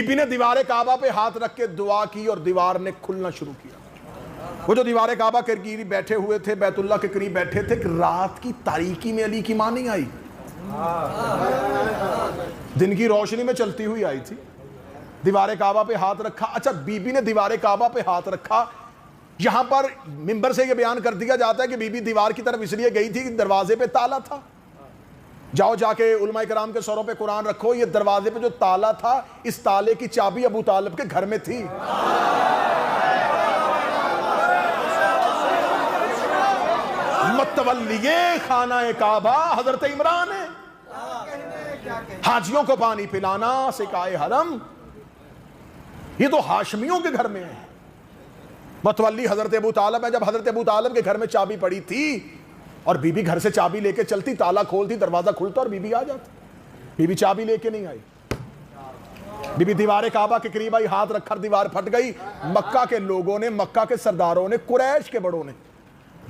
Be نے دیوار کعبہ پہ ہاتھ رکھ کے دعا کی اور دیوار نے کھلنا شروع کیا۔ وہ جو دیوار کعبہ کے قریب بیٹھے ہوئے تھے، بیت اللہ کے قریب بیٹھے تھے، کہ رات کی تاریکی میں علی کی ماں نہیں آئی، دن کی روشنی میں چلتی ہوئی آئی تھی، دیوار کعبہ پہ ہاتھ رکھا۔ اچھا، بی بی نے دیوار کعبہ پہ ہاتھ رکھا، یہاں پر منبر سے یہ بیان کر دیا جاتا ہے کہ بی بی دیوار کی طرف اس لیے گئی تھی کہ دروازے پہ تالا تھا۔ جاؤ جا کے علماء کرام کے سروں پہ قرآن رکھو، یہ دروازے پہ جو تالا تھا، اس تالے کی چابی ابو طالب کے گھر میں تھی۔ متولی خانہ کعبہ حضرت عمران ہے، حاجیوں کو پانی پلانا سکائے حرم، یہ تو ہاشمیوں کے گھر میں ہے۔ متولی حضرت ابو طالب ہے۔ جب حضرت ابو طالب کے گھر میں چابی پڑی تھی اور بی بی گھر سے چابی لے کے چلتی، تالا کھولتی، دروازہ کھلتا اور بی بی آ جاتی، بی بی چابی لے کے نہیں آئی۔ بی بی دیوار کعبہ کے قریب آئی، ہاتھ رکھ کر دیوار پھٹ گئی۔ مکہ کے لوگوں نے، مکہ کے سرداروں نے، قریش کے بڑوں نے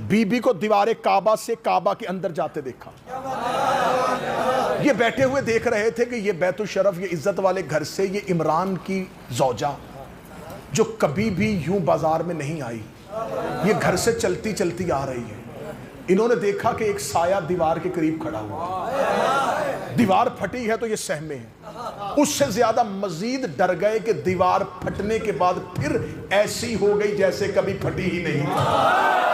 بی بی کو دیوار کعبہ سے کعبہ کے اندر جاتے دیکھا۔ یہ بیٹھے ہوئے دیکھ رہے تھے کہ یہ بیت الشرف، یہ عزت والے گھر سے یہ عمران کی زوجہ جو کبھی بھی یوں بازار میں نہیں آئی، یہ گھر سے چلتی چلتی آ رہی ہے۔ انہوں نے دیکھا کہ ایک سایہ دیوار کے قریب کھڑا ہوا، دیوار پھٹی ہے تو یہ سہمے ہیں۔ اس سے زیادہ مزید ڈر گئے کہ دیوار پھٹنے کے بعد پھر ایسی ہو گئی جیسے کبھی پھٹی ہی نہیں تھی۔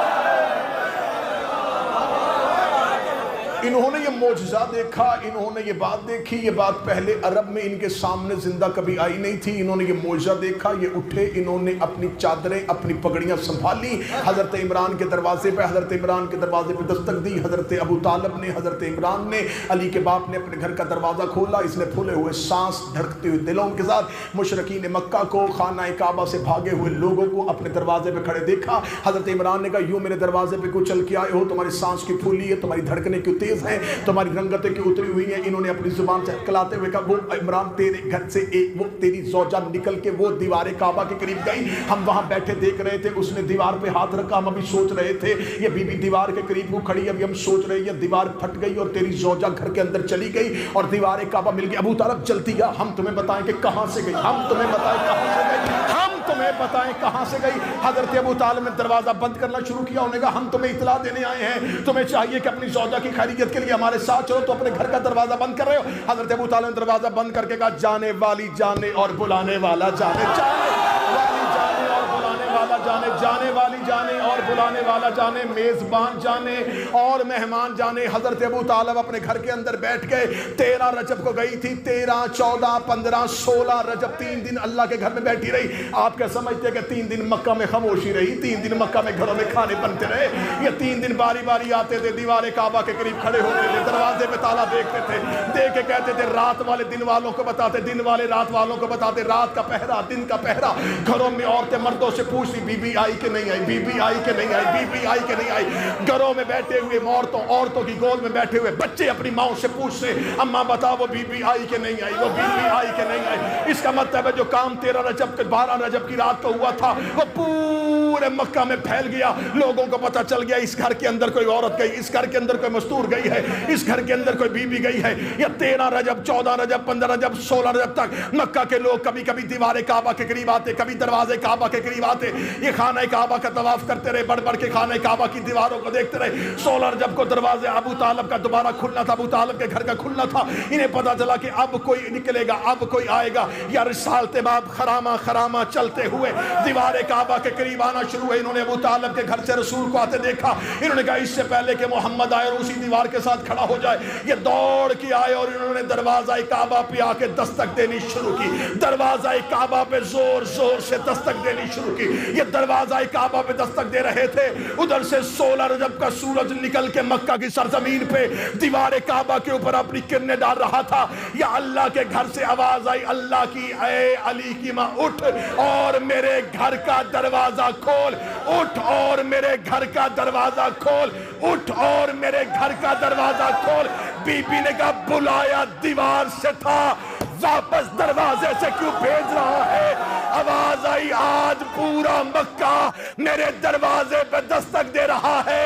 انہوں نے یہ معجزہ دیکھا، انہوں نے یہ بات دیکھی، یہ بات پہلے عرب میں ان کے سامنے زندہ کبھی آئی نہیں تھی۔ انہوں نے یہ معجزہ دیکھا، یہ اٹھے، انہوں نے اپنی چادریں، اپنی پگڑیاں سنبھالی، حضرت عمران کے دروازے پہ، حضرت عمران کے دروازے پہ دستک دی۔ حضرت ابو طالب نے، حضرت عمران نے، علی کے باپ نے اپنے گھر کا دروازہ کھولا۔ اس نے پھولے ہوئے سانس، دھڑکتے ہوئے دلوں کے ساتھ مشرکین مکہ کو، خانہ کعبہ سے بھاگے ہوئے لوگوں کو اپنے دروازے پہ کھڑے دیکھا۔ حضرت عمران نے کہا، یوں میرے دروازے پہ کیوں چل کے آئے ہو؟ تمہاری سانس کی پھولی ہے، تمہاری دھڑکنیں کیوں تیز ہیں، تمہاری رنگتیں کیوں اتری ہوئی ہیں؟ انہوں نے اپنی زبان سے کلاتے ہوئے کہا، وہ عمران تیرے گھر سے وہ تیری زوجہ نکل کے وہ دیوار کعبہ کے قریب گئی، ہم وہاں بیٹھے دیکھ رہے تھے، اس نے دیوار پہ ہاتھ رکھا، ہم ابھی سوچ رہے تھے یہ بی بی دیوار کے قریب وہ کھڑی، ابھی ہم سوچ رہے یہ دیوار پھٹ گئی اور تیری زوجہ گھر کے اندر چلی گئی اور دیوار کعبہ مل گئی۔ ابو طالب جلتی گیا، ہم تمہیں بتائیں کہ کہاں سے گئی، ہم تمہیں بتائیں کہاں سے گئی، ہم تمہیں بتائیں کہاں سے گئی۔ حضرت ابو طالب نے دروازہ بند کرنا شروع کیا، انہوں نے کہا، ہم تمہیں اطلاع دینے آئے ہیں، تمہیں چاہیے کہ اپنی زوجہ کی خیریت کے لیے ہمارے ساتھ چلو، تو اپنے گھر کا دروازہ بند کر رہے ہو؟ حضرت ابو طالب نے دروازہ بند کر کے کہا، جانے والی جانے اور بلانے والا جانے، جانے والی جانے اور بلانے والا جانے، جانے والی جانے اور بلانے والا جانے، میزبان جانے اور مہمان جانے۔ حضرت ابو طالب اپنے گھر کے اندر بیٹھ کے 13 رجب کو گئی تھی، 13، 14، 15، 16 رجب 3 دن اللہ کے گھر میں بیٹھی رہی۔ آپ کیا سمجھتے ہیں کہ 3 دن مکہ میں خاموشی رہی؟ 3 دن مکہ میں گھروں میں کھانے بنتے رہے؟ یہ 3 دن باری باری آتے تھے، دیوار کعبہ کے قریب کھڑے ہوتے تھے، دروازے پہ تالا دیکھتے تھے، دیکھ کے کہتے تھے رات والے دن والوں کو بتاتے، دن والے رات والوں کو بتاتے، رات کا پہرا، دن کا پہرا۔ گھروں میں عورتیں مردوں سے پوچھتی، بی بی آئی کہ نہیں آئی، بی بی آئی کہ نہیں آئی، بی بی آئی کہ نہیں آئی۔ گھروں میں بیٹھے ہوئے عورتوں کی گود میں بیٹھے ہوئے بچے اپنی ماؤں سے پوچھتے، اماں بتاؤ وہ بی بی آئی کہ نہیں آئی، وہ بی بی آئی کہ نہیں آئی۔ اس کا مطلب ہے جو کام 13 رجب کے 12 رجب کی رات کو ہوا تھا وہ پورے مکہ میں پھیل گیا، لوگوں کو پتہ چل گیا اس گھر کے اندر کوئی عورت گئی، اس گھر کے اندر کوئی مستور گئی ہے، اس گھر کے اندر کوئی بی بی گئی ہے۔ یہ 13 رجب، 14 رجب، 15 رجب، 16 رجب تک مکہ کے لوگ کبھی کبھی دیوار کعبہ کے قریب آتے، کبھی دروازے کعبہ کے قریب آتے، یہ خانہ کعبہ کا طواف کرتے رہے، بڑھ بڑھ کے خانہ کعبہ کی دیواروں کو دیکھتے رہے۔ 16 رجب کو دروازے ابو طالب کا دوبارہ کھلنا تھا، ابو طالب کے گھر کا کھلنا تھا۔ انہیں پتا چلا کہ اب کوئی نکلے گا، اب کوئی آئے گا۔ یا رسالت باب خرامہ خرامہ چلتے ہوئے دیوار کعبہ کے قریب آنا شروع ہوئے۔ انہوں نے ابو طالب کے گھر سے رسول کو آتے دیکھا، انہوں نے کہا اس سے پہلے کہ محمد آئے اور اسی دیوار کے ساتھ کھڑا ہو جائے، یہ دوڑ کے آئے اور انہوں نے دروازہ کعبہ پہ آ کے دستک دینی شروع کی، دروازہ کعبہ پہ زور زور سے دستک دینی شروع کی۔ یہ دروازہ کعبہ پہ دستک دے رہے تھے، ادھر سے 16 رجب کا سورج نکل کے مکہ کی سرزمین پہ دیوار کعبہ کے اوپر اپنی کرنیں ڈال رہا تھا۔ یا اللہ کے گھر سے آواز آئی، اللہ کی، اے علی کی ماں اٹھ اور میرے گھر کا دروازہ کھول، اٹھ اور میرے گھر کا دروازہ کھول، اٹھ اور میرے گھر کا دروازہ کھول۔ بی بی نے کہا بلایا دیوار سے تھا، واپس دروازے سے کیوں بھیج رہا ہے؟ آواز آئی آج پورا مکہ میرے دروازے پہ دستک دے رہا ہے،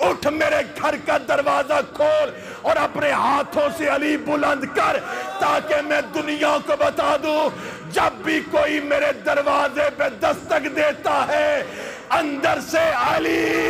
اٹھ میرے گھر کا دروازہ کھول اور اپنے ہاتھوں سے علی بلند کر، تاکہ میں دنیا کو بتا دوں جب بھی کوئی میرے دروازے پہ دستک دیتا ہے اندر سے علی